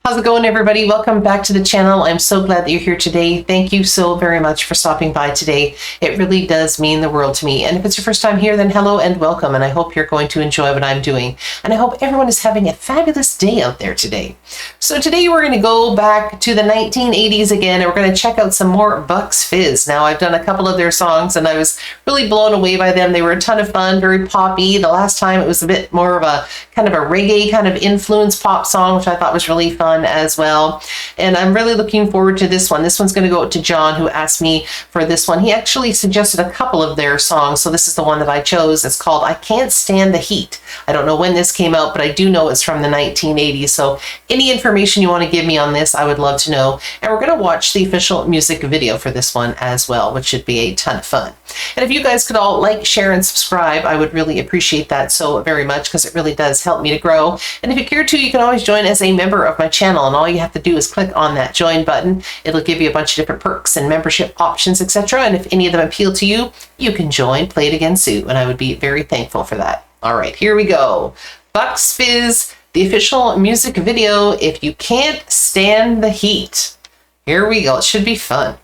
How's it going, everybody? Welcome back to the channel. I'm so glad that you're here today. Thank you so very much for stopping by today. It really does mean the world to me. And if it's your first time here, then hello and welcome. And I hope you're going to enjoy what I'm doing. And I hope everyone is having a fabulous day out there today. So today we're going to go back to the 1980s again, and we're going to check out some more bucksfizz. Now, I've done a couple of their songs and I was really blown away by them. They were a ton of fun, very poppy. The last time it was a bit more of a kind of a reggae kind of influence pop song, which I thought was really fun as well. And I'm really looking forward to this one. This one's going to go out to John, who asked me for this one. He actually suggested a couple of their songs, so this is the one that I chose. It's called I Can't Stand the Heat. I don't know when this came out, but I do know it's from the 1980s. So any information you want to give me on this, I would love to know. And we're going to watch the official music video for this one as well, which should be a ton of fun. And if you guys could all like, share, and subscribe, I would really appreciate that so very much, because it really does help me to grow. And if you care to, you can always join as a member of my channel, and all you have to do is click on that join button. It'll give you a bunch of different perks and membership options, etc. And if any of them appeal to you, you can join Play It Again Sue, and I would be very thankful for that. All right, here we go. bucksfizz, the official music video, If You Can't Stand the Heat. Here we go. It should be fun.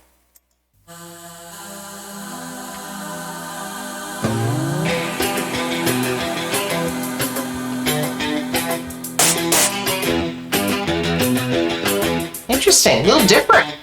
Interesting, a little different.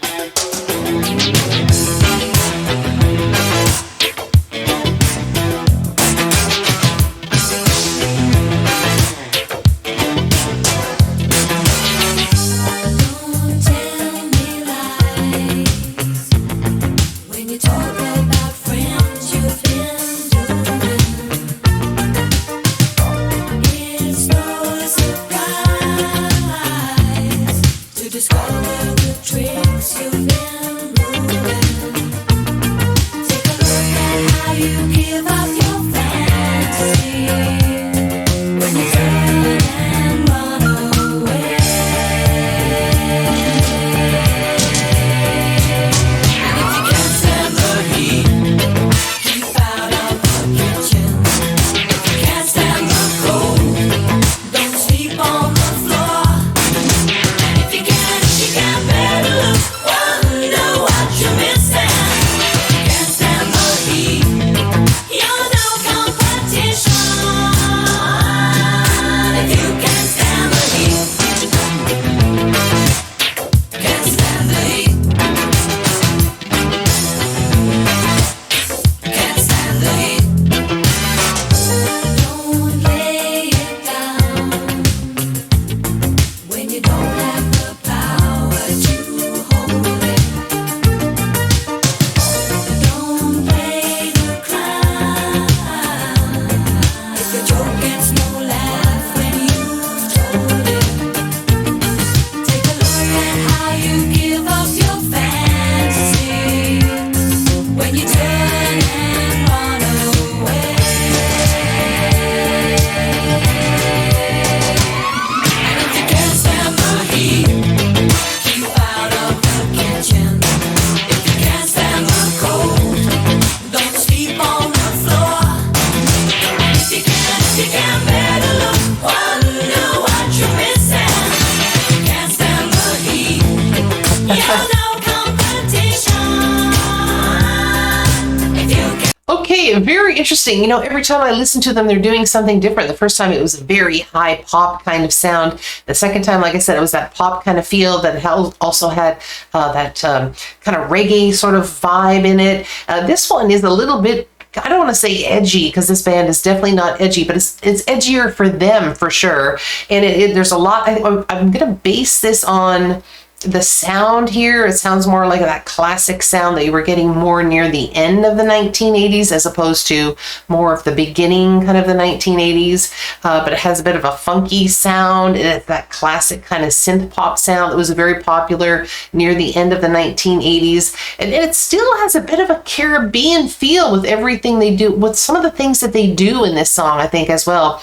Okay, very interesting. You know, every time I listen to them, they're doing something different. The first time it was a very high pop kind of sound. The second time, like I said, it was that pop kind of feel that also had that kind of reggae sort of vibe in it. This one is a little bit, I don't want to say edgy, because this band is definitely not edgy, but it's edgier for them for sure. And there's a lot. I'm going to base this on the sound here. It sounds more like that classic sound that you were getting more near the end of the 1980s, as opposed to more of the beginning kind of the 1980s. But it has a bit of a funky sound, and it's that classic kind of synth pop sound that was very popular near the end of the 1980s. And it still has a bit of a Caribbean feel with everything they do, with some of the things that they do in this song, I think, as well.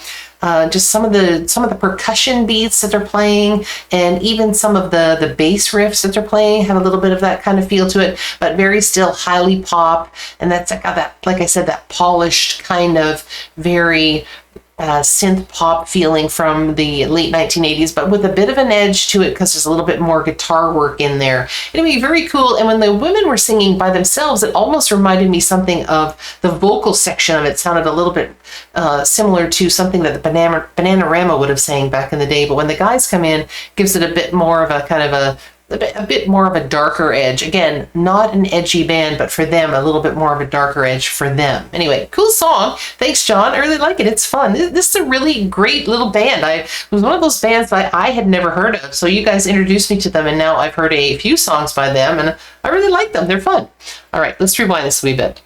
Just some of the percussion beats that they're playing, and even some of the bass riffs that they're playing have a little bit of that kind of feel to it, but very still highly pop. And that's got that, like I said, that polished kind of very synth pop feeling from the late 1980s, but with a bit of an edge to it because there's a little bit more guitar work in there. Anyway, very cool. And when the women were singing by themselves, it almost reminded me something of the vocal section of it. Sounded a little bit similar to something that the Bananarama would have sang back in the day. But when the guys come in, gives it a bit more of a kind of a bit more of a darker edge. Again, not an edgy band, but for them, a little bit more of a darker edge for them. Anyway, cool song. Thanks, John. I really like it. It's fun. This is a really great little band. It was one of those bands that I had never heard of. So you guys introduced me to them, and now I've heard a few songs by them, and I really like them. They're fun. All right, let's rewind this a wee bit.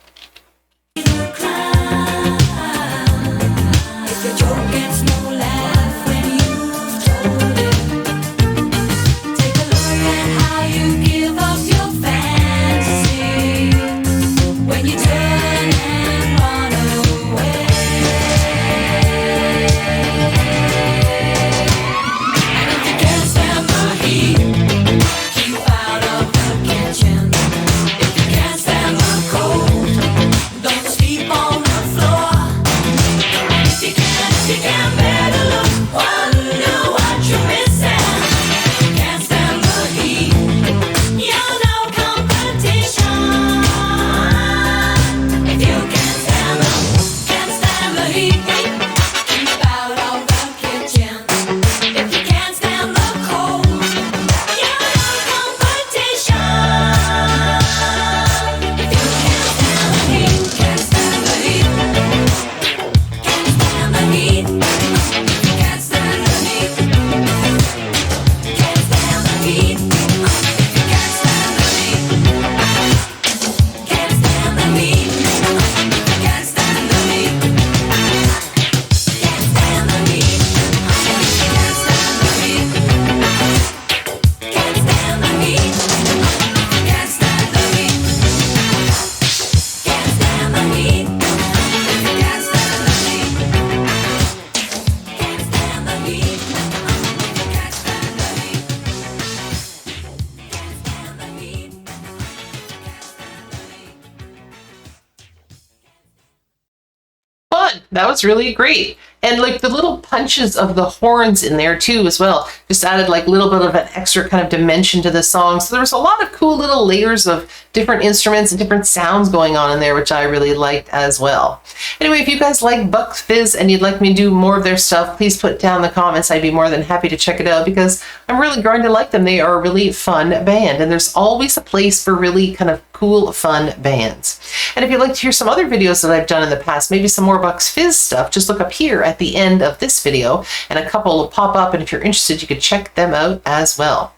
That was really great. And like the little punches of the horns in there too as well, just added like a little bit of an extra kind of dimension to the song. So there was a lot of cool little layers of different instruments and different sounds going on in there, which I really liked as well. Anyway, if you guys like bucksfizz and you'd like me to do more of their stuff, please put down in the comments. I'd be more than happy to check it out because I'm really growing to like them. They are a really fun band, and there's always a place for really kind of cool, fun bands. And if you'd like to hear some other videos that I've done in the past, maybe some more bucksfizz stuff, just look up here at the end of this video and a couple will pop up, and if you're interested, you could check them out as well.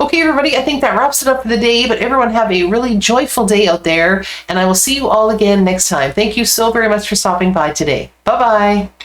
Okay, everybody, I think that wraps it up for the day, but everyone have a really joyful day out there, and I will see you all again next time. Thank you so very much for stopping by today. Bye-bye.